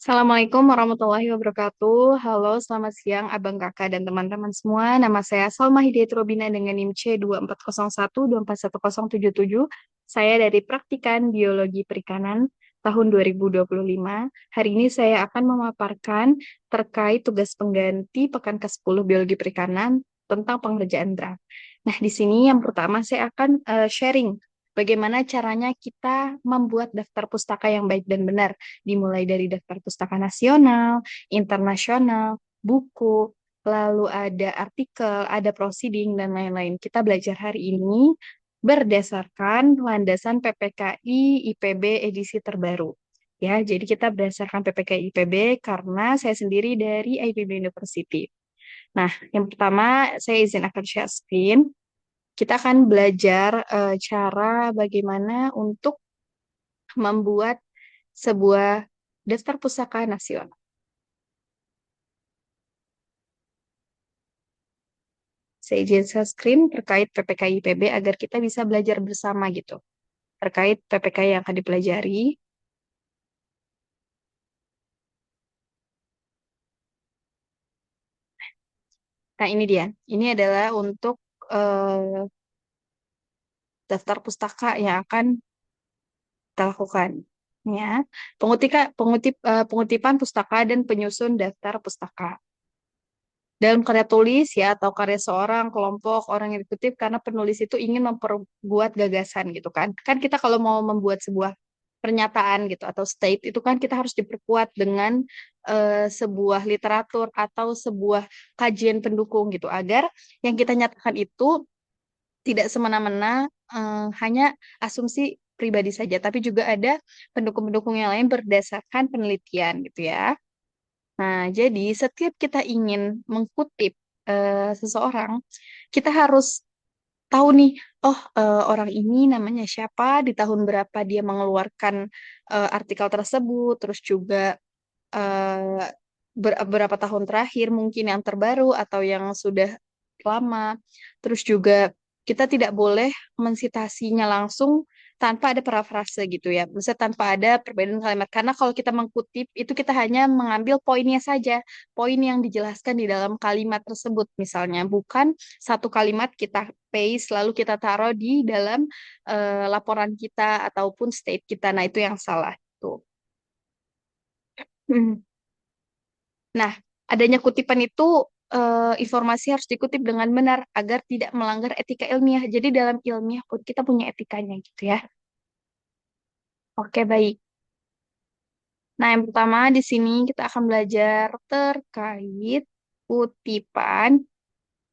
Assalamualaikum warahmatullahi wabarakatuh. Halo, selamat siang Abang Kakak dan teman-teman semua. Nama saya Salma Hidayat Robina dengan NIM C240124177. Saya dari Praktikan Biologi Perikanan tahun 2025. Hari ini saya akan memaparkan terkait tugas pengganti Pekan ke-10 Biologi Perikanan tentang pengerjaan draft. Nah, di sini yang pertama saya akan sharing bagaimana caranya kita membuat daftar pustaka yang baik dan benar, dimulai dari daftar pustaka nasional, internasional, buku, lalu ada artikel, ada proceeding, dan lain-lain. Kita belajar hari ini berdasarkan landasan PPKI IPB edisi terbaru. Ya, jadi kita berdasarkan PPKI IPB karena saya sendiri dari IPB University. Nah, yang pertama saya izin akan share screen. Kita akan belajar cara bagaimana untuk membuat sebuah daftar pustaka nasional. Saya izin share screen terkait PPKI IPB agar kita bisa belajar bersama gitu. Terkait PPKI yang akan dipelajari. Nah, ini dia. Ini adalah untuk eh, daftar pustaka yang akan kita lakukan. Ya, pengutipan pustaka dan penyusun daftar pustaka. Dalam karya tulis ya atau karya seorang kelompok orang yang dikutip karena penulis itu ingin memperbuat gagasan gitu kan. Kan kita kalau mau membuat sebuah pernyataan gitu atau state itu kan kita harus diperkuat dengan sebuah literatur atau sebuah kajian pendukung gitu agar yang kita nyatakan itu tidak semena-mena hanya asumsi pribadi saja tapi juga ada pendukung-pendukung yang lain berdasarkan penelitian gitu ya. Nah, jadi setiap kita ingin mengkutip seseorang, kita harus tahu nih, oh orang ini namanya siapa, di tahun berapa dia mengeluarkan artikel tersebut, terus juga eh, berapa tahun terakhir mungkin yang terbaru atau yang sudah lama. Terus juga kita tidak boleh mensitasinya langsung tanpa ada parafrase gitu ya. Maksudnya tanpa ada perbedaan kalimat. Karena kalau kita mengkutip itu kita hanya mengambil poinnya saja, poin yang dijelaskan di dalam kalimat tersebut misalnya, bukan satu kalimat kita paste lalu kita taruh di dalam laporan kita ataupun state kita. Nah, itu yang salah tuh. Nah, adanya kutipan itu informasi harus dikutip dengan benar agar tidak melanggar etika ilmiah. Jadi dalam ilmiah pun kita punya etikanya gitu ya. Oke, baik. Nah, yang pertama di sini kita akan belajar terkait kutipan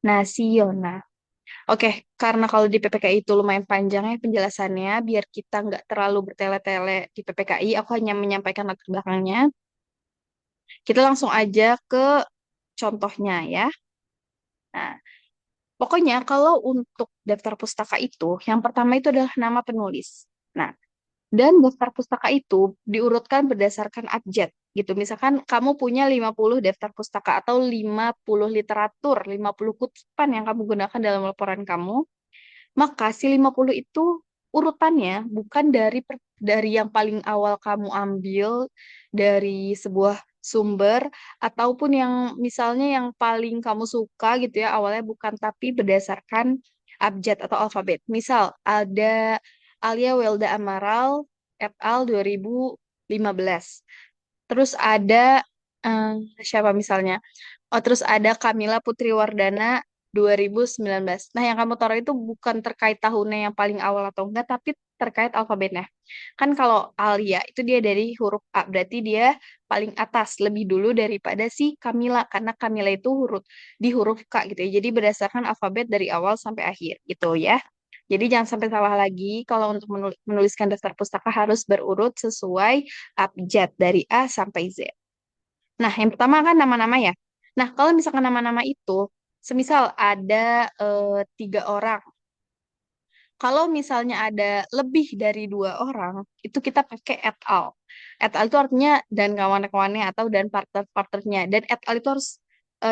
nasional. Oke, karena kalau di PPKI itu lumayan panjang ya penjelasannya, biar kita nggak terlalu bertele-tele di PPKI, aku hanya menyampaikan latar belakangnya. Kita langsung aja ke contohnya ya. Nah, pokoknya kalau untuk daftar pustaka itu, yang pertama itu adalah nama penulis. Nah, dan daftar pustaka itu diurutkan berdasarkan abjad gitu. Misalkan kamu punya 50 daftar pustaka atau 50 literatur, 50 kutipan yang kamu gunakan dalam laporan kamu, maka si 50 itu urutannya bukan dari yang paling awal kamu ambil dari sebuah sumber ataupun yang misalnya yang paling kamu suka gitu ya awalnya bukan tapi berdasarkan abjad atau alfabet. Misal ada Alia Welda Amaral et al. 2015. Terus ada eh, siapa misalnya? Oh, terus ada Kamila Putri Wardana 2019. Nah, yang kamu taruh itu bukan terkait tahunnya yang paling awal atau enggak, tapi terkait alfabetnya. Kan kalau Alia itu dia dari huruf A, berarti dia paling atas, lebih dulu daripada si Kamila, karena Kamila itu di huruf K gitu ya. Jadi berdasarkan alfabet dari awal sampai akhir gitu ya. Jadi jangan sampai salah lagi kalau untuk menuliskan daftar pustaka harus berurut sesuai abjad dari A sampai Z. Nah, yang pertama kan nama-nama ya. Nah, kalau misalkan nama-nama itu, semisal ada 3 orang. Kalau misalnya ada lebih dari 2 orang, itu kita pakai et al. Et al itu artinya dan kawan-kawannya atau dan partner-partnernya. Dan et al itu harus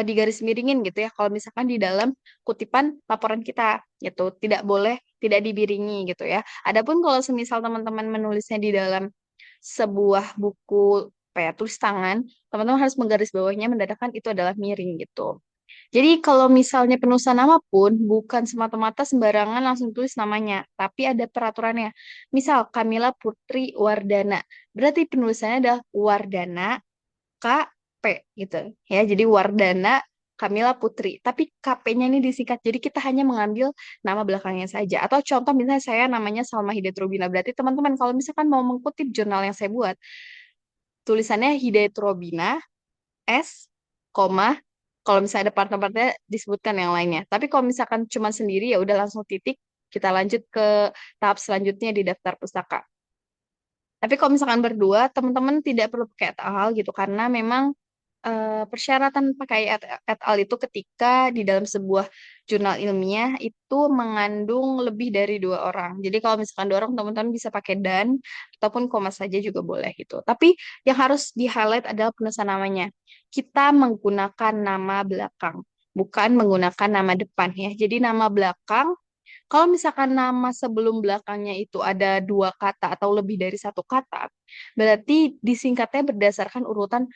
digaris miringin gitu ya. Kalau misalkan di dalam kutipan laporan kita gitu, tidak boleh tidak dibiringi gitu ya. Adapun kalau semisal teman-teman menulisnya di dalam sebuah buku apa ya, tulis tangan, teman-teman harus menggaris bawahnya menandakan itu adalah miring gitu. Jadi kalau misalnya penulisan nama pun bukan semata-mata sembarangan langsung tulis namanya, tapi ada peraturannya. Misal Kamila Putri Wardana, berarti penulisannya adalah Wardana KP gitu ya. Jadi Wardana Kamila Putri, tapi KP-nya ini disingkat. Jadi kita hanya mengambil nama belakangnya saja. Atau contoh misalnya saya namanya Salma Hidayat Robina, berarti teman-teman kalau misalkan mau mengutip jurnal yang saya buat, tulisannya Hidayat Robina S, koma, kalau misalnya ada partner-partnernya disebutkan yang lainnya. Tapi kalau misalkan cuma sendiri ya udah langsung titik, kita lanjut ke tahap selanjutnya di daftar pustaka. Tapi kalau misalkan berdua, teman-teman tidak perlu pakai et al gitu karena memang persyaratan pakai et al itu ketika di dalam sebuah jurnal ilmiah itu mengandung lebih dari dua orang. Jadi kalau misalkan dua orang, teman-teman bisa pakai dan ataupun koma saja juga boleh gitu. Tapi yang harus di-highlight adalah penulisan namanya. Kita menggunakan nama belakang, bukan menggunakan nama depan ya. Jadi nama belakang kalau misalkan nama sebelum belakangnya itu ada dua kata atau lebih dari satu kata, berarti disingkatnya berdasarkan urutan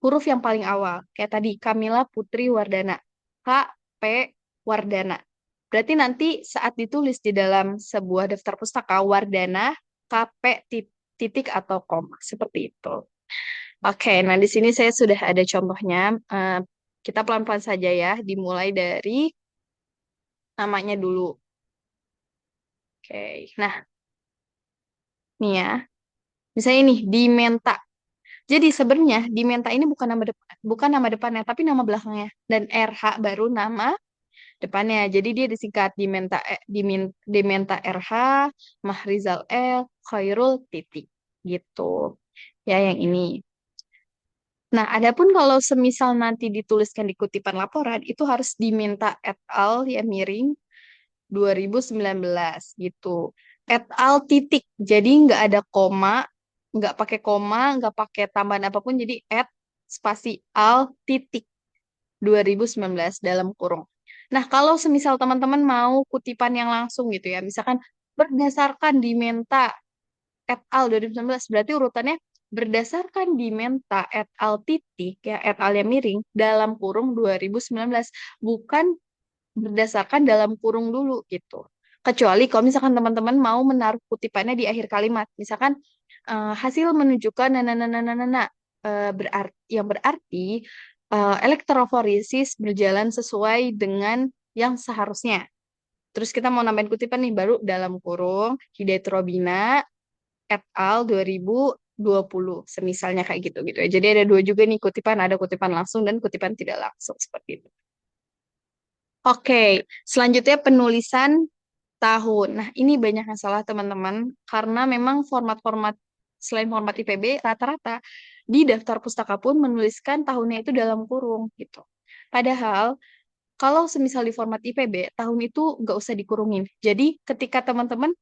huruf yang paling awal. Kayak tadi, Kamila Putri Wardana. K, P, Wardana. Berarti nanti saat ditulis di dalam sebuah daftar pustaka, Wardana, K, P, titik atau koma. Seperti itu. Oke, nah di sini saya sudah ada contohnya. Kita pelan-pelan saja ya, dimulai dari namanya dulu. Oke, nah nih ya. Misalnya nih, Dimenta. Jadi sebenarnya Dimenta ini bukan nama depan, bukan nama depannya, tapi nama belakangnya. Dan RH baru nama depannya. Jadi dia disingkat Dimenta, Dimenta RH, Mahrizal L, Khairul titik. Gitu. Ya, yang ini. Nah, adapun kalau semisal nanti dituliskan di kutipan laporan, itu harus diminta et al. Ya miring 2019 gitu. Et al titik. Jadi nggak ada koma, nggak pakai tambahan apapun. Jadi et spasi al titik 2019 dalam kurung. Nah, kalau semisal teman-teman mau kutipan yang langsung gitu ya, misalkan berdasarkan dimenta et al 2019, berarti urutannya berdasarkan dimenta et al titik ya et al yang miring dalam kurung 2019, bukan berdasarkan dalam kurung dulu gitu. Kecuali kalau misalkan teman-teman mau menaruh kutipannya di akhir kalimat. Misalkan hasil menunjukkan berarti yang berarti elektroforesis berjalan sesuai dengan yang seharusnya. Terus kita mau nambahin kutipan nih baru dalam kurung Hidayat Robina et al 2020 semisalnya kayak gitu gitu ya. Jadi ada dua juga nih kutipan, ada kutipan langsung dan kutipan tidak langsung seperti itu. Oke, selanjutnya penulisan tahun. Nah, ini banyak yang salah teman-teman karena memang format-format selain format IPB rata-rata di daftar pustaka pun menuliskan tahunnya itu dalam kurung gitu. Padahal kalau semisal di format IPB tahun itu nggak usah dikurungin. Jadi ketika teman-teman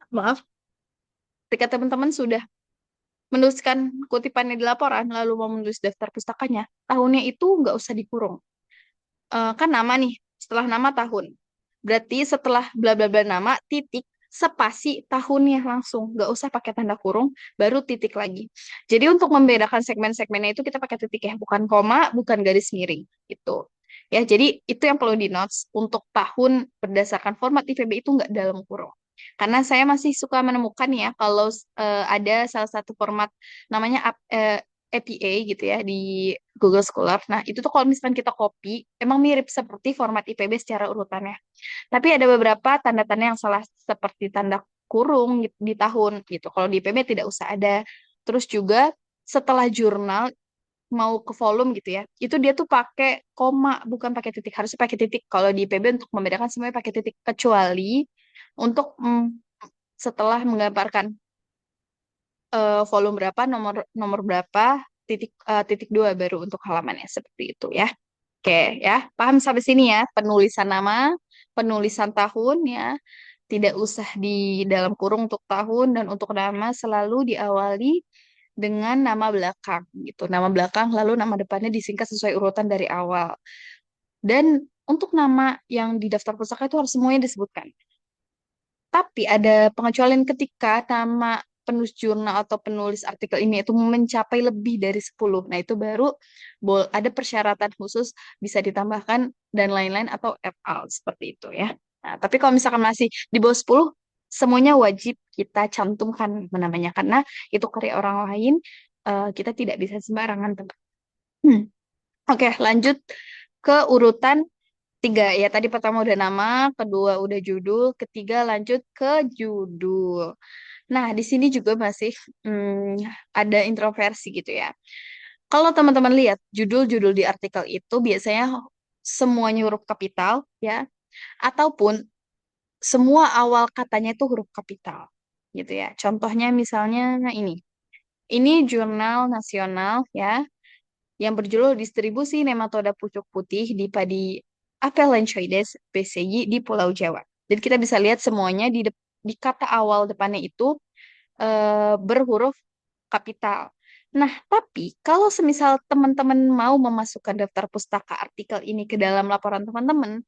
maaf, ketika teman-teman sudah menuliskan kutipannya di laporan lalu mau menulis daftar pustakanya, tahunnya itu nggak usah dikurung. Kan nama nih, setelah nama tahun. Berarti setelah bla bla bla nama, titik, spasi tahunnya langsung. Nggak usah pakai tanda kurung, baru titik lagi. Jadi untuk membedakan segmen-segmennya itu kita pakai titik ya, bukan koma, bukan garis miring. Gitu. Ya, jadi itu yang perlu di notes untuk tahun berdasarkan format IPB itu nggak dalam kurung. Karena saya masih suka menemukan ya kalau ada salah satu format namanya APA gitu ya di Google Scholar. Nah, itu tuh kalau misalkan kita copy, emang mirip seperti format IPB secara urutannya. Tapi ada beberapa tanda-tanda yang salah seperti tanda kurung di tahun gitu. Kalau di IPB tidak usah ada. Terus juga setelah jurnal mau ke volume gitu ya, itu dia tuh pakai koma bukan pakai titik. Harusnya pakai titik. Kalau di IPB untuk membedakan semuanya pakai titik kecuali untuk setelah menggambarkan volume berapa, nomor nomor berapa, titik dua baru untuk halamannya seperti itu ya. Oke ya, paham sampai sini ya. Penulisan nama, penulisan tahun ya, tidak usah di dalam kurung untuk tahun dan untuk nama selalu diawali dengan nama belakang gitu. Nama belakang lalu nama depannya disingkat sesuai urutan dari awal. Dan untuk nama yang di daftar pusaka itu harus semuanya disebutkan. Tapi ada pengecualian ketika nama penulis jurnal atau penulis artikel ini itu mencapai lebih dari 10. Nah, itu baru ada persyaratan khusus bisa ditambahkan dan lain-lain atau et al. Seperti itu ya. Nah, tapi kalau misalkan masih di bawah 10, semuanya wajib kita cantumkan namanya karena itu karya orang lain, kita tidak bisa sembarangan. Hmm. Oke, lanjut ke urutan tiga ya. Tadi pertama udah nama, kedua udah judul, ketiga lanjut ke judul. Nah, di sini juga masih ada introversi gitu ya. Kalau teman-teman lihat judul-judul di artikel itu biasanya semuanya huruf kapital ya, ataupun semua awal katanya itu huruf kapital gitu ya. Contohnya misalnya ini. Ini jurnal nasional ya yang berjudul Distribusi Nematoda Pucuk Putih di Padi Apelanchoides PCY di Pulau Jawa. Dan kita bisa lihat semuanya di kata awal depannya itu berhuruf kapital. Nah, tapi kalau semisal teman-teman mau memasukkan daftar pustaka artikel ini ke dalam laporan teman-teman,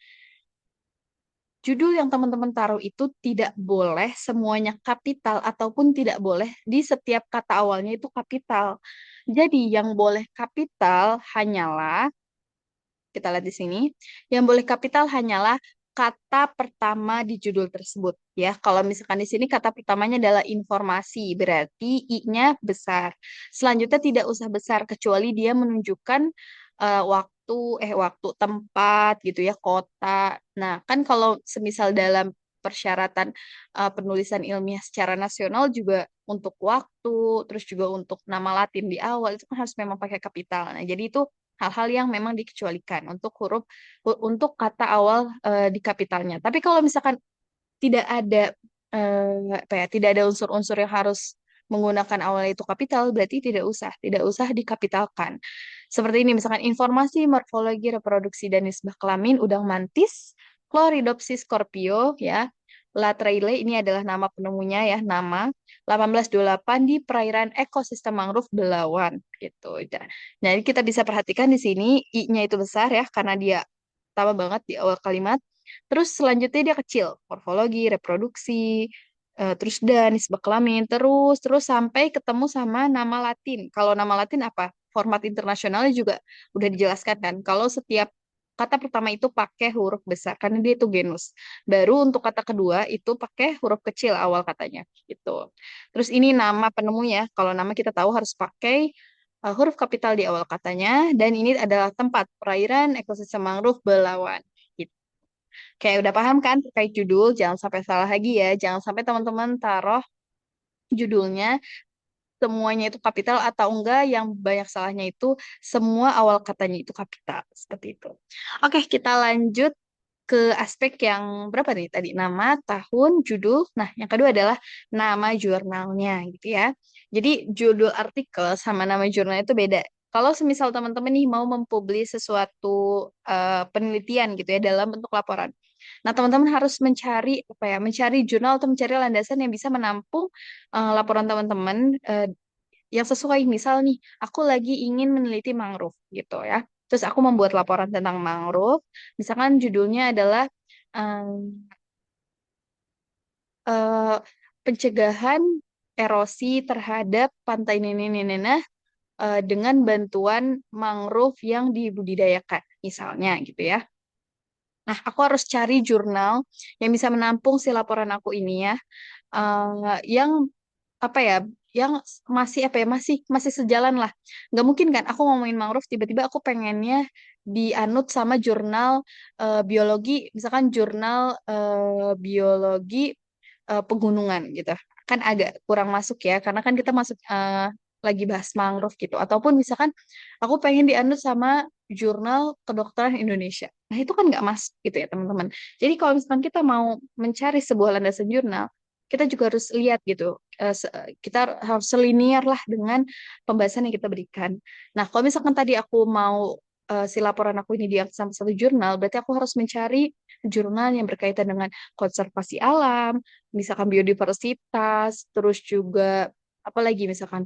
judul yang teman-teman taruh itu tidak boleh semuanya kapital ataupun tidak boleh di setiap kata awalnya itu kapital. Jadi yang boleh kapital hanyalah, kita lihat di sini, yang boleh kapital hanyalah kata pertama di judul tersebut ya. Kalau misalkan di sini kata pertamanya adalah informasi, berarti I-nya besar. Selanjutnya tidak usah besar kecuali dia menunjukkan waktu tempat gitu ya, kota. Nah, kan kalau semisal dalam persyaratan penulisan ilmiah secara nasional juga untuk waktu, terus juga untuk nama Latin di awal itu kan harus memang pakai kapital. Nah, jadi itu hal-hal yang memang dikecualikan untuk untuk kata awal di kapitalnya. Tapi kalau misalkan tidak ada tidak ada unsur-unsur yang harus menggunakan awal itu kapital, berarti tidak usah dikapitalkan. Seperti ini misalkan informasi morfologi reproduksi dan nisbah kelamin udang mantis, Chloridopsis scorpio ya. Latreille ini adalah nama penemunya ya, nama 1828 di perairan ekosistem mangrove Belawan gitu. Nah, jadi kita bisa perhatikan di sini I-nya itu besar ya karena dia utama banget di awal kalimat. Terus selanjutnya dia kecil, morfologi, reproduksi, terus dan nisbah kelamin, terus sampai ketemu sama nama Latin. Kalau nama Latin apa? Format internasionalnya juga udah dijelaskan kan. Kalau setiap kata pertama itu pakai huruf besar karena dia itu genus. Baru untuk kata kedua itu pakai huruf kecil awal katanya gitu. Terus ini nama penemunya. Kalau nama kita tahu harus pakai huruf kapital di awal katanya dan ini adalah tempat perairan ekosistem mangrove Belawan. Gitu. Kayak udah paham kan terkait judul, jangan sampai salah lagi ya. Jangan sampai teman-teman taruh judulnya semuanya itu kapital atau enggak yang banyak salahnya itu semua awal katanya itu kapital. Seperti itu. Oke, kita lanjut ke aspek yang berapa nih tadi? Nama, tahun, judul. Nah, yang kedua adalah nama jurnalnya gitu ya. Jadi judul artikel sama nama jurnal itu beda. Kalau semisal teman-teman nih mau mempublis sesuatu penelitian gitu ya dalam bentuk laporan. Nah, teman-teman harus mencari apa ya? Mencari jurnal atau mencari landasan yang bisa menampung laporan teman-teman yang sesuai. Misal nih, aku lagi ingin meneliti mangrove gitu ya. Terus aku membuat laporan tentang mangrove. Misalkan judulnya adalah em, eh, pencegahan erosi terhadap pantai Nenenenena dengan bantuan mangrove yang dibudidayakan, misalnya gitu ya. Nah, aku harus cari jurnal yang bisa menampung si laporan aku ini ya, yang apa ya, yang masih apa ya, masih sejalan lah. Nggak mungkin kan aku ngomongin mangrove tiba-tiba aku pengennya dianut sama jurnal biologi, misalkan jurnal biologi pegunungan gitu. Kan agak kurang masuk ya, karena kan kita masuk lagi bahas mangrove gitu. Ataupun misalkan aku pengen dianut sama jurnal kedokteran Indonesia. Nah, itu kan nggak masuk gitu ya, teman-teman. Jadi kalau misalkan kita mau mencari sebuah landasan jurnal, kita juga harus lihat gitu. Kita harus selinier lah dengan pembahasan yang kita berikan. Nah, kalau misalkan tadi aku mau si laporan aku ini diangkat sama satu jurnal, berarti aku harus mencari jurnal yang berkaitan dengan konservasi alam, misalkan biodiversitas, terus juga apalagi misalkan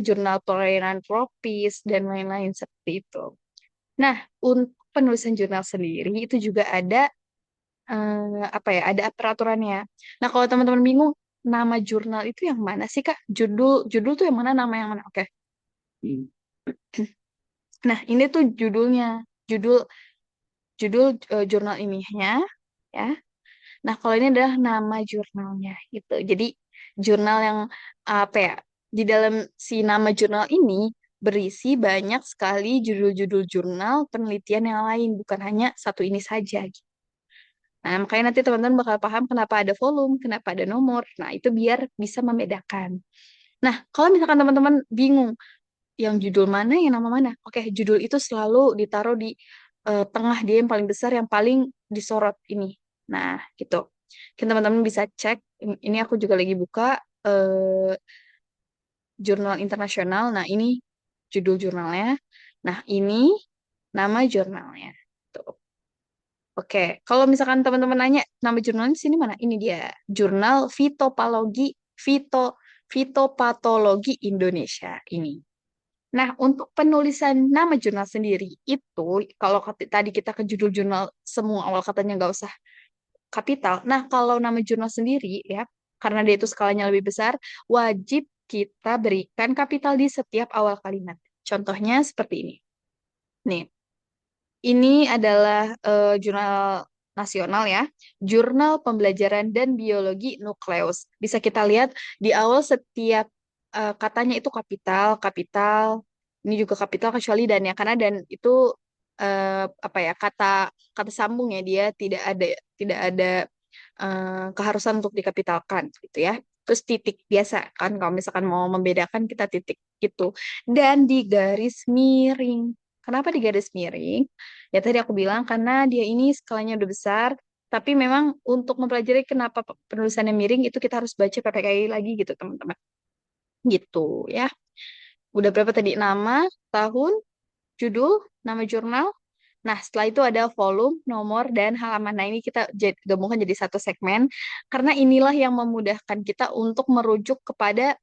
jurnal perairan tropis dan lain-lain seperti itu. Nah, untuk penulisan jurnal sendiri itu juga ada ada peraturannya. Nah, kalau teman-teman bingung, nama jurnal itu yang mana sih, Kak? Judul tuh yang mana, nama yang mana? Oke. Nah, ini tuh judulnya. Judul judul jurnal ilmiahnya ya. Nah, kalau ini adalah nama jurnalnya gitu. Jadi jurnal yang apa ya? Di dalam si nama jurnal ini berisi banyak sekali judul-judul jurnal penelitian yang lain, bukan hanya satu ini saja gitu. Nah, makanya nanti teman-teman bakal paham kenapa ada volume, kenapa ada nomor. Nah, itu biar bisa membedakan. Nah, kalau misalkan teman-teman bingung yang judul mana, yang nama mana. Oke, judul itu selalu ditaruh di tengah, dia yang paling besar, yang paling disorot ini. Nah, gitu. Mungkin teman-teman bisa cek. Ini aku juga lagi buka jurnal internasional. Nah, ini judul jurnalnya. Nah, ini nama jurnalnya. Tuh. Oke, kalau misalkan teman-teman nanya nama jurnalnya di sini mana? Ini dia, Jurnal Fitopatologi Indonesia ini. Nah, untuk penulisan nama jurnal sendiri itu, kalau tadi kita ke judul jurnal semua awal katanya nggak usah kapital. Nah, kalau nama jurnal sendiri ya, karena dia itu skalanya lebih besar, wajib kita berikan kapital di setiap awal kalimat. Contohnya seperti ini. Nih, ini adalah jurnal nasional ya, Jurnal Pembelajaran dan Biologi Nukleus. Bisa kita lihat di awal setiap katanya itu kapital, kapital. Ini juga kapital kecuali dan ya, karena dan itu apa ya, kata kata sambung ya, dia tidak ada keharusan untuk dikapitalkan gitu ya. Terus titik biasa kan, kalau misalkan mau membedakan kita titik gitu. Dan di garis miring. Kenapa di garis miring? Ya tadi aku bilang karena dia ini skalanya udah besar, tapi memang untuk mempelajari kenapa penulisannya miring itu kita harus baca PPKI lagi gitu teman-teman. Gitu ya. Udah berapa tadi? Nama, tahun, judul, nama jurnal. Nah, setelah itu ada volume, nomor, dan halaman. Nah, ini kita gabungkan jadi satu segmen karena inilah yang memudahkan kita untuk merujuk kepada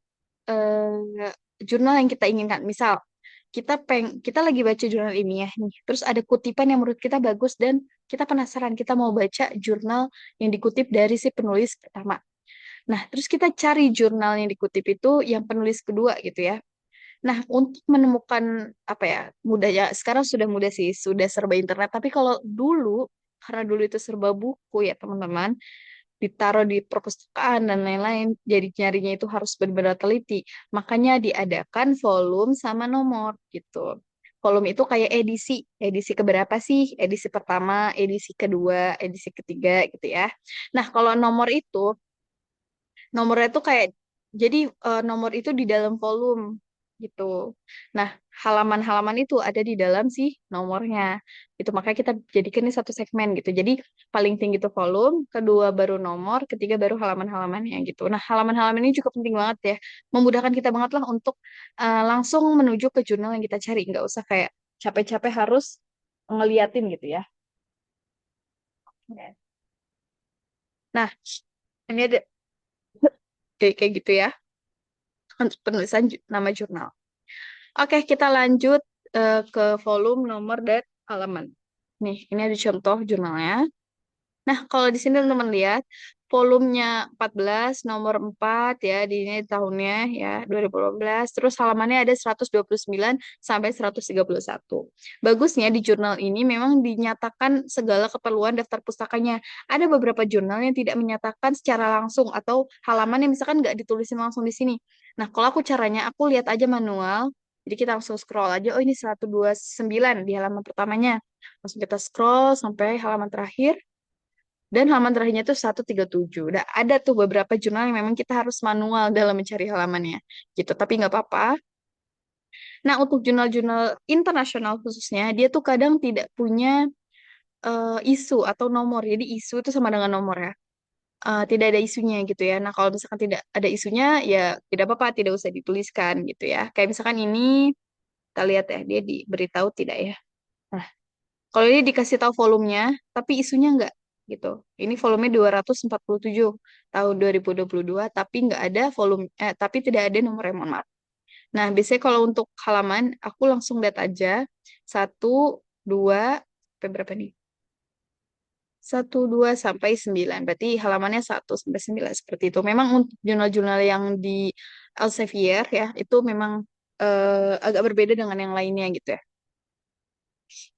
jurnal yang kita inginkan. Misal, kita lagi baca jurnal ilmiah nih, terus ada kutipan yang menurut kita bagus dan kita penasaran, kita mau baca jurnal yang dikutip dari si penulis pertama. Nah, terus kita cari jurnal yang dikutip itu yang penulis kedua gitu ya. Nah, untuk menemukan apa ya, mudah ya, sekarang sudah mudah sih, sudah serba internet. Tapi kalau dulu, karena dulu itu serba buku ya teman-teman, ditaruh di perpustakaan dan lain-lain, jadi nyarinya itu harus benar-benar teliti. Makanya diadakan volume sama nomor gitu. Volume itu kayak edisi, edisi keberapa sih? Edisi pertama, edisi kedua, edisi ketiga gitu ya. Nah, kalau nomornya tuh kayak, jadi nomor itu di dalam volume gitu. Nah, halaman-halaman itu ada di dalam sih nomornya. Itu makanya kita jadikan ini satu segmen gitu. Jadi paling tinggi itu volume, kedua baru nomor, ketiga baru halaman-halamannya gitu. Nah, halaman-halaman ini juga penting banget ya. Memudahkan kita banget lah untuk langsung menuju ke jurnal yang kita cari. Nggak usah kayak capek-capek harus ngeliatin gitu ya. Nah, ini ada kayak gitu ya. Untuk penulisan nama jurnal. Oke, kita lanjut ke volume, nomor, dan halaman. Nih, ini ada contoh jurnalnya. Nah, kalau di sini teman-teman lihat, volumenya 14, nomor 4 ya, di ini tahunnya ya, 2012. Terus halamannya ada 129 sampai 131. Bagusnya di jurnal ini memang dinyatakan segala keperluan daftar pustakanya. Ada beberapa jurnal yang tidak menyatakan secara langsung atau halaman yang misalkan nggak ditulisin langsung di sini. Nah, kalau aku caranya, aku lihat aja manual. Jadi kita langsung scroll aja, oh ini 129 di halaman pertamanya. Langsung kita scroll sampai halaman terakhir. Dan halaman terakhirnya itu 137. Udah ada tuh beberapa jurnal yang memang kita harus manual dalam mencari halamannya. Gitu, tapi nggak apa-apa. Nah, untuk jurnal-jurnal internasional khususnya, dia tuh kadang tidak punya isu atau nomor. Jadi isu itu sama dengan nomor ya. Tidak ada isunya gitu ya. Nah, kalau misalkan tidak ada isunya, ya tidak apa-apa, tidak usah dituliskan gitu ya. Kayak misalkan ini, kita lihat ya, dia diberitahu tidak ya. Nah, kalau ini dikasih tahu volumenya, tapi isunya enggak gitu. Ini volumenya 247 tahun 2022, tapi enggak ada volume, tapi tidak ada nomornya, mohon maaf. Nah, biasanya kalau untuk halaman, aku langsung lihat aja. Satu, dua, sampai berapa nih? 1, 2 sampai 9. Berarti halamannya 1 sampai 9 seperti itu. Memang untuk jurnal-jurnal yang di Elsevier ya, itu memang agak berbeda dengan yang lainnya gitu ya.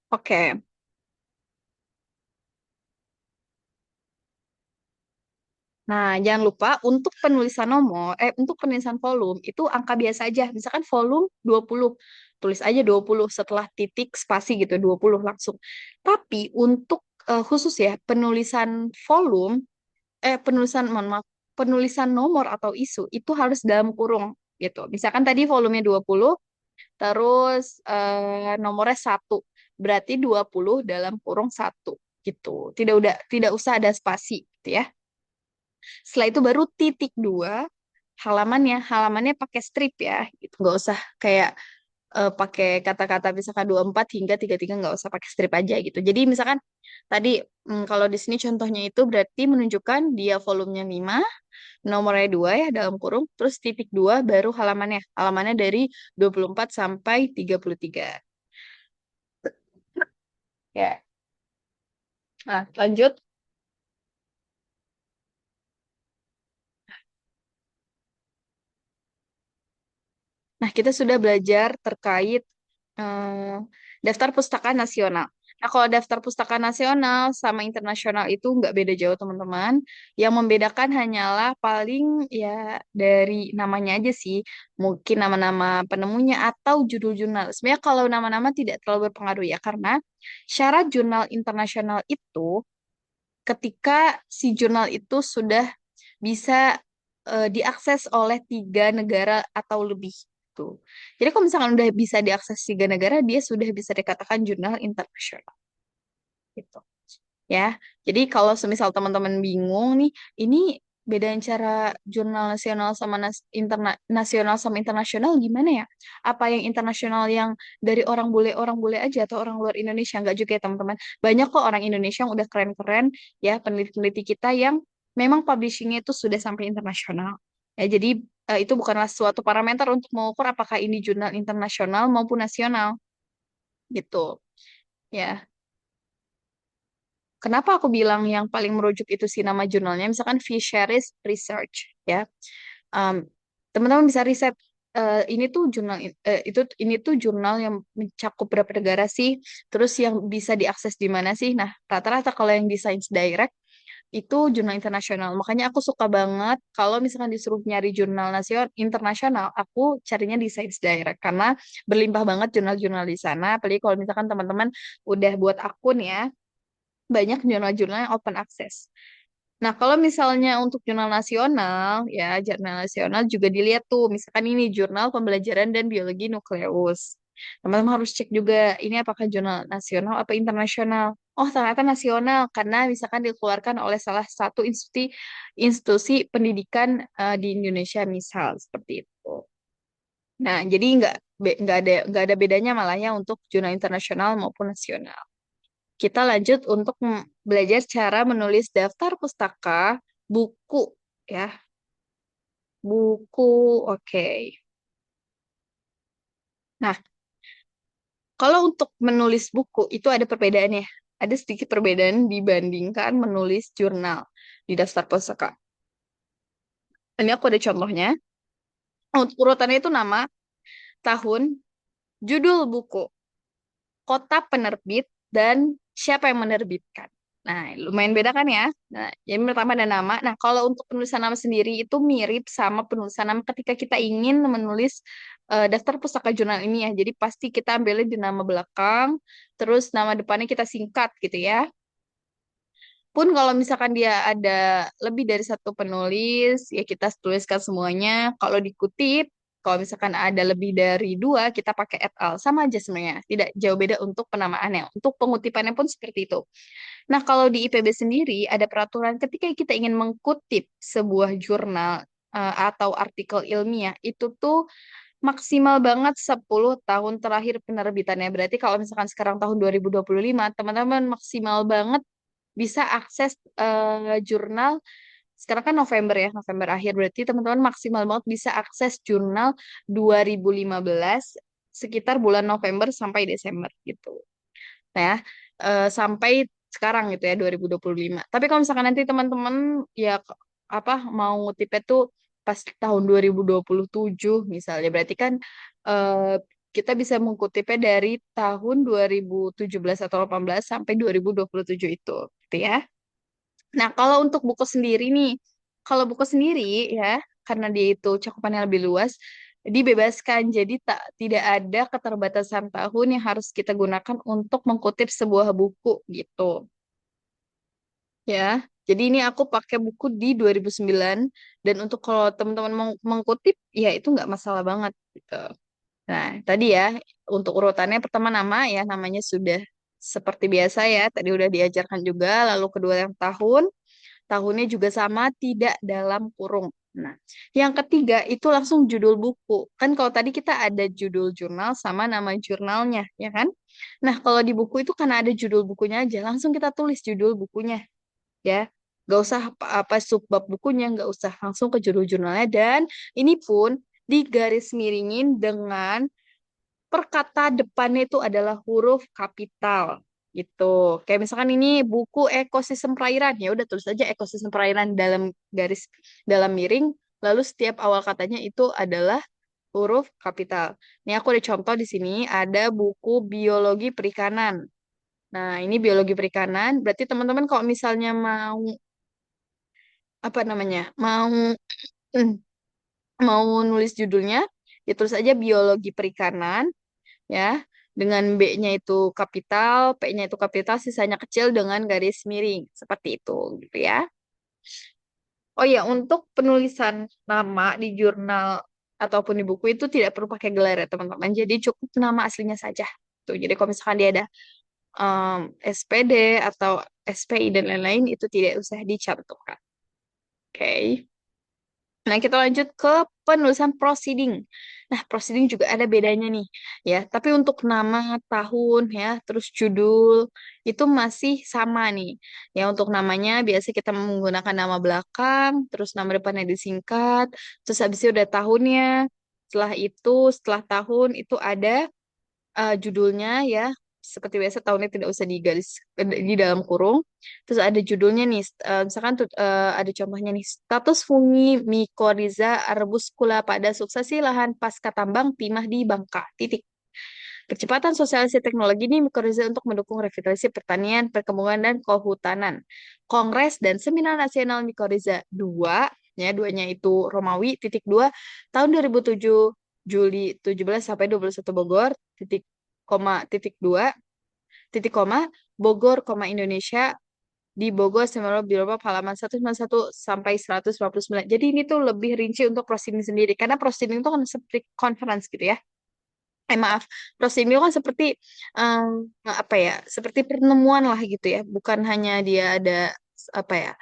Oke. Nah, jangan lupa untuk penulisan nomor, untuk penulisan volume itu angka biasa aja. Misalkan volume 20, tulis aja 20 setelah titik spasi gitu, 20 langsung. Tapi untuk khusus ya, penulisan volume, mohon maaf, penulisan nomor atau isu itu harus dalam kurung gitu. Misalkan tadi volumenya 20, terus nomornya 1, berarti 20 dalam kurung 1 gitu. Tidak usah ada spasi gitu ya. Setelah itu baru titik 2 halamannya pakai strip ya, gitu. Nggak usah kayak pakai kata-kata misalkan 24 hingga 33 nggak usah pakai strip aja gitu. Jadi misalkan tadi kalau di sini contohnya itu berarti menunjukkan dia volumenya 5, nomornya 2 ya dalam kurung, terus titik 2 baru halamannya. Halamannya dari 24 sampai 33. Ya. Nah, lanjut. Nah, kita sudah belajar terkait eh, daftar pustaka nasional. Nah, kalau daftar pustaka nasional sama internasional itu nggak beda jauh, teman-teman. Yang membedakan hanyalah paling ya dari namanya aja sih. Mungkin nama-nama penemunya atau judul jurnal. Sebenarnya kalau nama-nama tidak terlalu berpengaruh ya, karena syarat jurnal internasional itu ketika si jurnal itu sudah bisa diakses oleh 3 negara atau lebih tuh. Jadi kalau misalkan udah bisa diakses 3 negara, dia sudah bisa dikatakan jurnal internasional gitu. Ya, jadi kalau semisal teman-teman bingung nih, ini bedain cara jurnal nasional sama nasional sama internasional gimana ya? Apa yang internasional yang dari orang bule aja atau orang luar Indonesia? Enggak juga ya teman-teman. Banyak kok orang Indonesia yang udah keren-keren ya, peneliti-peneliti kita yang memang publishingnya itu sudah sampai internasional. Ya, jadi itu bukanlah suatu parameter untuk mengukur apakah ini jurnal internasional maupun nasional gitu. Ya. Kenapa aku bilang yang paling merujuk itu sih nama jurnalnya? Misalkan Fisheries Research, ya. Um, Teman-teman bisa riset ini tuh ini tuh jurnal yang mencakup berapa negara sih? Terus yang bisa diakses di mana sih? Nah, rata-rata kalau yang di Science Direct itu jurnal internasional. Makanya aku suka banget kalau misalkan disuruh nyari jurnal nasional internasional, aku carinya di Science Direct karena berlimpah banget jurnal-jurnal di sana. Apalagi kalau misalkan teman-teman udah buat akun ya, banyak jurnal-jurnal yang open access. Nah, kalau misalnya untuk jurnal nasional, ya jurnal nasional juga dilihat tuh, misalkan ini jurnal pembelajaran dan biologi nukleus. Teman-teman harus cek juga ini apakah jurnal nasional atau internasional. Oh, ternyata nasional karena misalkan dikeluarkan oleh salah satu institusi pendidikan di Indonesia misal seperti itu. Nah, jadi nggak ada bedanya malah ya untuk jurnal internasional maupun nasional. Kita lanjut untuk belajar cara menulis daftar pustaka, buku, ya. Buku, oke. Nah, kalau untuk menulis buku, itu ada perbedaannya. Ada sedikit perbedaan dibandingkan menulis jurnal di daftar pustaka. Ini aku ada contohnya. Untuk urutannya itu nama, tahun, judul buku, kota penerbit, dan siapa yang menerbitkan. Nah, lumayan beda kan ya? Nah, yang pertama ada nama. Nah, kalau untuk penulisan nama sendiri itu mirip sama penulisan nama ketika kita ingin menulis daftar pustaka jurnal ini ya. Jadi pasti kita ambilnya di nama belakang, terus nama depannya kita singkat gitu ya. Pun kalau misalkan dia ada lebih dari satu penulis, ya kita tuliskan semuanya. Kalau dikutip, kalau misalkan ada lebih dari 2, kita pakai et al. Sama aja sebenarnya. Tidak jauh beda untuk penamaannya. Untuk pengutipannya pun seperti itu. Nah, kalau di IPB sendiri ada peraturan ketika kita ingin mengkutip sebuah jurnal atau artikel ilmiah, itu tuh maksimal banget 10 tahun terakhir penerbitannya. Berarti kalau misalkan sekarang tahun 2025, teman-teman maksimal banget bisa akses jurnal. Sekarang kan November ya, November akhir. Berarti teman-teman maksimal banget bisa akses jurnal 2015 sekitar bulan November sampai Desember gitu. Nah, ya, sampai sekarang gitu ya 2025. Tapi kalau misalkan nanti teman-teman ya apa mau ngutipnya tuh pas tahun 2027 misalnya berarti kan eh, kita bisa mengutipnya dari tahun 2017 atau 18 sampai 2027 itu gitu ya. Nah, kalau untuk buku sendiri nih, kalau buku sendiri ya, karena dia itu cakupannya lebih luas, dibebaskan. Jadi tidak ada keterbatasan tahun yang harus kita gunakan untuk mengkutip sebuah buku gitu. Ya. Jadi ini aku pakai buku di 2009 dan untuk kalau teman-teman mau mengkutip ya itu nggak masalah banget gitu. Nah, tadi ya untuk urutannya pertama nama ya namanya sudah seperti biasa ya, tadi udah diajarkan juga, lalu kedua yang tahun. Tahunnya juga sama, tidak dalam kurung. Nah, yang ketiga itu langsung judul buku. Kan kalau tadi kita ada judul jurnal sama nama jurnalnya, ya kan? Nah, kalau di buku itu karena ada judul bukunya aja, langsung kita tulis judul bukunya, ya. Gak usah apa subbab bukunya, gak usah langsung ke judul jurnalnya. Dan ini pun digaris miringin dengan per kata depannya itu adalah huruf kapital gitu. Kayak misalkan ini buku ekosistem perairan, ya udah tulis aja ekosistem perairan dalam garis dalam miring, lalu setiap awal katanya itu adalah huruf kapital. Ini aku ada contoh di sini ada buku biologi perikanan. Nah, ini biologi perikanan, berarti teman-teman kalau misalnya mau apa namanya? Mau nulis judulnya, ya tulis aja biologi perikanan ya. Dengan B-nya itu kapital, P-nya itu kapital, sisanya kecil dengan garis miring. Seperti itu, gitu ya. Oh ya, untuk penulisan nama di jurnal ataupun di buku itu tidak perlu pakai gelar ya, teman-teman. Jadi cukup nama aslinya saja. Tuh, jadi kalau misalkan dia ada SPD atau SPI dan lain-lain, itu tidak usah dicantumkan. Oke. Nah, kita lanjut ke penulisan proceeding. Nah, proceeding juga ada bedanya nih, ya. Tapi untuk nama, tahun, ya, terus judul, itu masih sama nih. Ya, untuk namanya biasa kita menggunakan nama belakang, terus nama depannya disingkat, terus habis itu udah tahunnya. Setelah itu, setelah tahun, itu ada judulnya ya seperti biasa tahunnya tidak usah digaris di dalam kurung. Terus ada judulnya nih, misalkan ada contohnya nih, status fungi mycorrhiza arbuscula pada suksesi lahan pasca tambang timah di Bangka. Titik. Percepatan sosialisasi teknologi ini mycorrhiza untuk mendukung revitalisasi pertanian, perkembangan dan kehutanan. Kongres dan Seminar Nasional Mycorrhiza 2, ya duanya itu Romawi, titik 2, tahun 2007 Juli 17 sampai 21 Bogor, titik koma titik 2 titik koma Bogor koma Indonesia di Bogor Semarang Biro halaman 191 sampai 159. Jadi ini tuh lebih rinci untuk proceeding sendiri karena proceeding itu kan seperti conference gitu ya. Maaf, proceeding itu kan seperti apa ya? Seperti pertemuan lah gitu ya. Bukan hanya dia ada apa ya?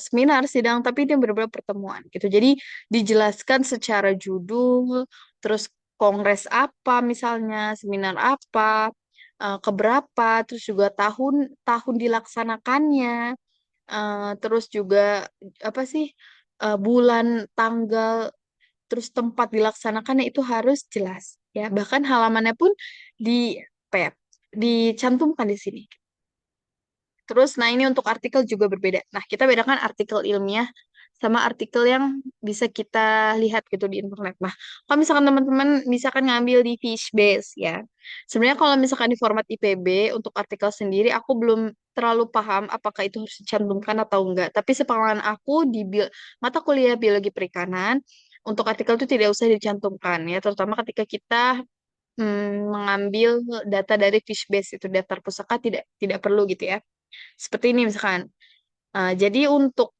Seminar sidang tapi dia benar-benar pertemuan gitu. Jadi dijelaskan secara judul, terus kongres apa misalnya, seminar apa, keberapa, terus juga tahun tahun dilaksanakannya, terus juga apa sih bulan, tanggal, terus tempat dilaksanakannya itu harus jelas ya. Bahkan halamannya pun di apa ya, dicantumkan di sini. Terus, nah ini untuk artikel juga berbeda. Nah, kita bedakan artikel ilmiah sama artikel yang bisa kita lihat gitu di internet. Nah, kalau misalkan teman-teman misalkan ngambil di Fishbase ya. Sebenarnya kalau misalkan di format IPB untuk artikel sendiri aku belum terlalu paham apakah itu harus dicantumkan atau enggak. Tapi sepengalaman aku di mata kuliah biologi perikanan untuk artikel itu tidak usah dicantumkan ya, terutama ketika kita mengambil data dari Fishbase itu daftar pusaka tidak perlu gitu ya. Seperti ini misalkan. Jadi untuk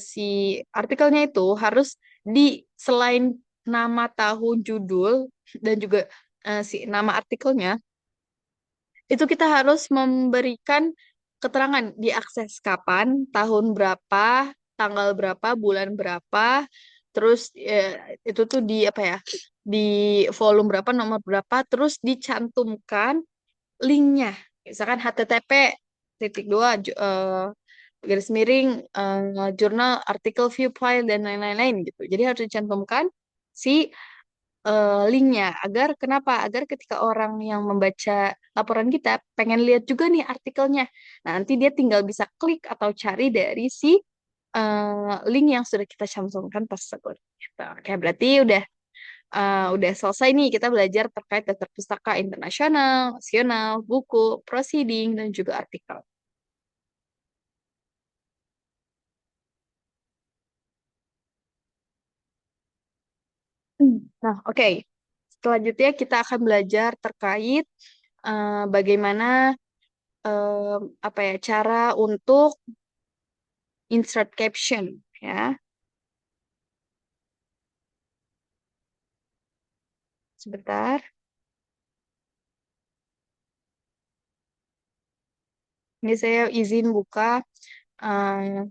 si artikelnya itu harus di selain nama tahun judul dan juga si nama artikelnya itu kita harus memberikan keterangan diakses kapan, tahun berapa, tanggal berapa, bulan berapa, terus itu tuh di apa ya, di volume berapa, nomor berapa, terus dicantumkan linknya. Misalkan HTTP titik dua garis miring jurnal artikel view file dan lain-lain gitu. Jadi harus dicantumkan si linknya agar kenapa? Agar ketika orang yang membaca laporan kita pengen lihat juga nih artikelnya. Nah, nanti dia tinggal bisa klik atau cari dari si link yang sudah kita cantumkan tersebut. Gitu. Oke, berarti udah selesai nih kita belajar terkait daftar pustaka internasional, nasional, buku, proceeding, dan juga artikel. Nah, oke. Selanjutnya kita akan belajar terkait bagaimana apa ya cara untuk insert caption ya. Sebentar. Ini saya izin buka eh,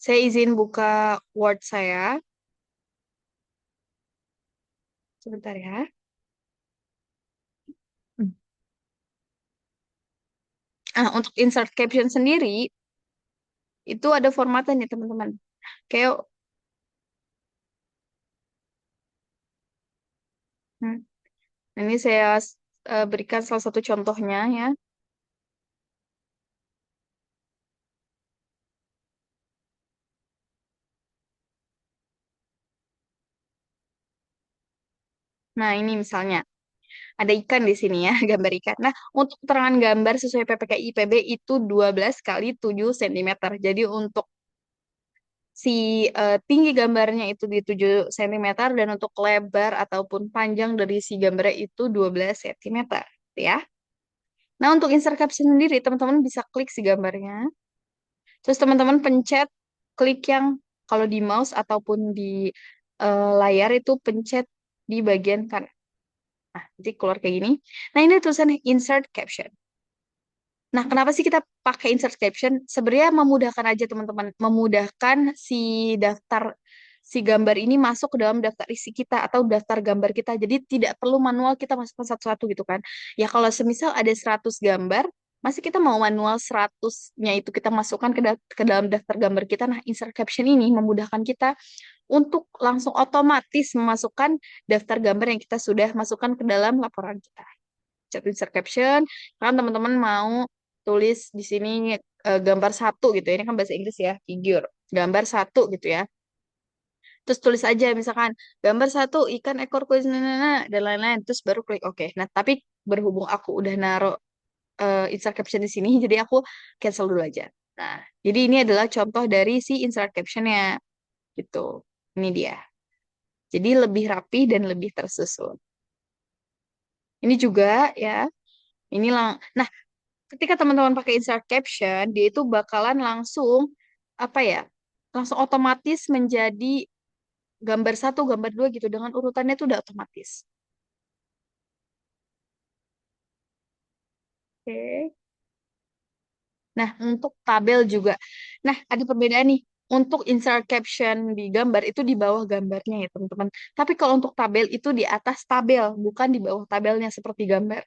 saya izin buka Word saya. Sebentar ya. Hmm. Untuk insert caption sendiri itu ada formatnya nih teman-teman. Kayak hmm, ini saya berikan salah satu contohnya ya. Nah, ini misalnya ada ikan di sini ya, gambar ikan. Nah, untuk keterangan gambar sesuai PPKI IPB itu 12 kali 7 cm. Jadi untuk si tinggi gambarnya itu di 7 cm dan untuk lebar ataupun panjang dari si gambarnya itu 12 cm ya. Nah, untuk insert caption sendiri teman-teman bisa klik si gambarnya. Terus teman-teman pencet klik yang kalau di mouse ataupun di layar itu pencet di bagian kanan. Nah, nanti keluar kayak gini. Nah, ini tulisannya insert caption. Nah, kenapa sih kita pakai insert caption? Sebenarnya memudahkan aja teman-teman, memudahkan si daftar si gambar ini masuk ke dalam daftar isi kita atau daftar gambar kita. Jadi tidak perlu manual kita masukkan satu-satu gitu kan. Ya kalau semisal ada 100 gambar, masih kita mau manual 100-nya itu kita masukkan ke dalam daftar gambar kita. Nah, insert caption ini memudahkan kita untuk langsung otomatis memasukkan daftar gambar yang kita sudah masukkan ke dalam laporan kita. Chat insert caption, kan teman-teman mau tulis di sini gambar satu gitu ya. Ini kan bahasa Inggris ya, figure. Gambar satu gitu ya. Terus tulis aja misalkan gambar satu ikan ekor kuis dan lain-lain. Terus baru klik oke. Nah, tapi berhubung aku udah naruh insert caption di sini, jadi aku cancel dulu aja. Nah, jadi ini adalah contoh dari si insert captionnya gitu. Ini dia. Jadi lebih rapi dan lebih tersusun. Ini juga ya. Nah, ketika teman-teman pakai insert caption, dia itu bakalan langsung apa ya? Langsung otomatis menjadi gambar satu, gambar dua gitu dengan urutannya itu udah otomatis. Oke. Nah, untuk tabel juga. Nah, ada perbedaan nih. Untuk insert caption di gambar itu di bawah gambarnya ya, teman-teman. Tapi kalau untuk tabel itu di atas tabel, bukan di bawah tabelnya seperti gambar.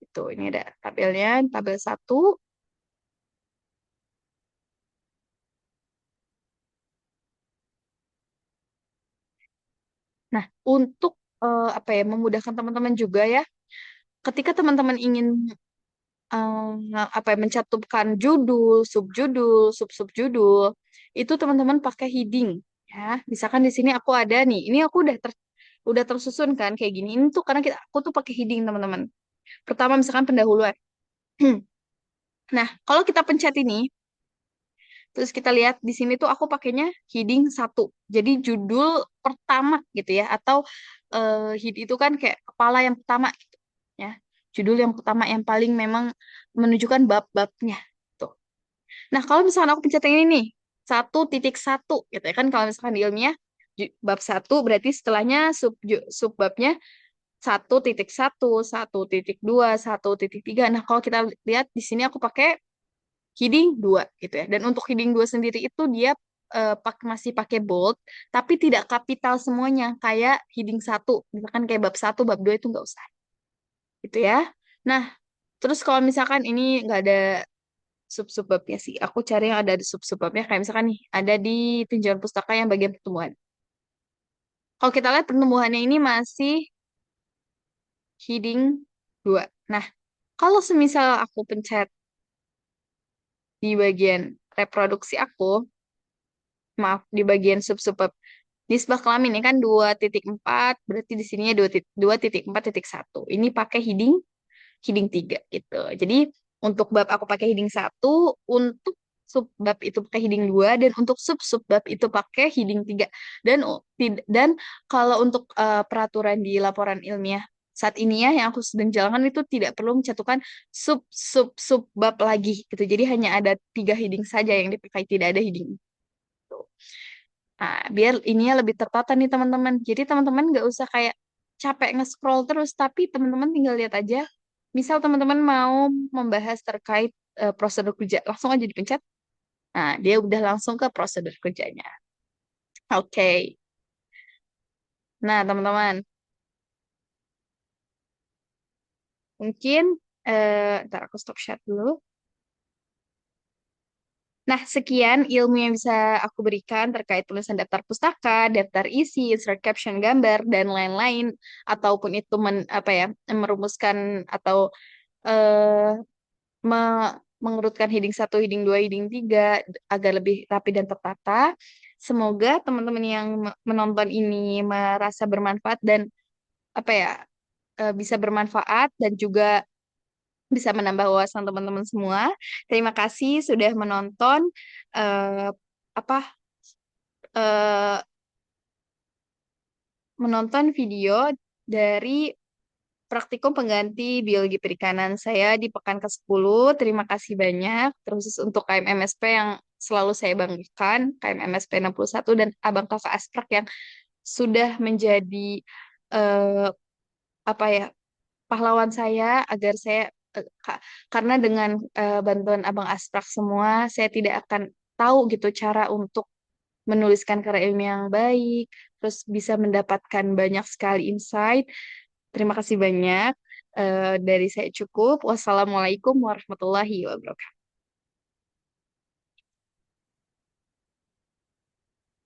Itu ini ada tabelnya, tabel satu. Nah, untuk apa ya memudahkan teman-teman juga ya ketika teman-teman ingin apa ya, mencantumkan judul, sub-subjudul, itu teman-teman pakai heading ya. Misalkan di sini aku ada nih, ini aku udah tersusun kan kayak gini. Ini tuh karena aku tuh pakai heading teman-teman. Pertama misalkan pendahuluan. Nah, kalau kita pencet ini, terus kita lihat di sini tuh aku pakainya heading satu. Jadi judul pertama gitu ya, atau head itu kan kayak kepala yang pertama gitu ya. Judul yang pertama yang paling memang menunjukkan bab-babnya. Tuh. Nah, kalau misalkan aku pencet yang ini nih, 1.1 gitu ya kan kalau misalkan di ilmiah bab satu berarti setelahnya subbabnya 1.1, 1.2, 1.3. Nah, kalau kita lihat di sini aku pakai heading 2 gitu ya. Dan untuk heading 2 sendiri itu dia masih pakai bold tapi tidak kapital semuanya kayak heading satu. Misalkan kayak bab satu, bab 2 itu nggak usah. Gitu ya. Nah, terus kalau misalkan ini nggak ada sub-subbabnya sih. Aku cari yang ada di sub-subbabnya. Kayak misalkan nih, ada di tinjauan pustaka yang bagian pertumbuhan. Kalau kita lihat pertumbuhannya ini masih heading 2. Nah, kalau semisal aku pencet di bagian reproduksi aku, maaf, di bagian sub-subbab nisbah kelamin ini kan 2.4, berarti di sininya 2.4.1. Ini pakai heading 3 gitu. Jadi untuk bab aku pakai heading 1, untuk subbab itu pakai heading 2, dan untuk sub-subbab itu pakai heading 3. Dan kalau untuk peraturan di laporan ilmiah saat ini ya yang aku sedang jalankan itu tidak perlu mencantumkan sub-subbab lagi gitu. Jadi hanya ada 3 heading saja yang dipakai, tidak ada heading itu. Nah, biar ininya lebih tertata nih teman-teman. Jadi teman-teman nggak usah kayak capek nge-scroll terus, tapi teman-teman tinggal lihat aja. Misal teman-teman mau membahas terkait prosedur kerja, langsung aja dipencet. Nah, dia udah langsung ke prosedur kerjanya. Oke. Nah, teman-teman, mungkin ntar aku stop share dulu. Nah, sekian ilmu yang bisa aku berikan terkait tulisan daftar pustaka, daftar isi, insert caption gambar, dan lain-lain. Ataupun itu apa ya, merumuskan atau eh, mengurutkan heading 1, heading 2, heading 3 agar lebih rapi dan tertata. Semoga teman-teman yang menonton ini merasa bermanfaat dan apa ya, bisa bermanfaat dan juga bisa menambah wawasan teman-teman semua. Terima kasih sudah menonton eh, apa eh, menonton video dari praktikum pengganti biologi perikanan saya di pekan ke-10. Terima kasih banyak. Terus untuk KMMSP yang selalu saya banggakan, KMMSP 61 dan Abang Kakak Asprak yang sudah menjadi eh, apa ya, pahlawan saya agar saya karena dengan bantuan Abang Asprak semua, saya tidak akan tahu gitu cara untuk menuliskan karya ilmiah yang baik, terus bisa mendapatkan banyak sekali insight. Terima kasih banyak. Dari saya cukup. Wassalamualaikum warahmatullahi wabarakatuh.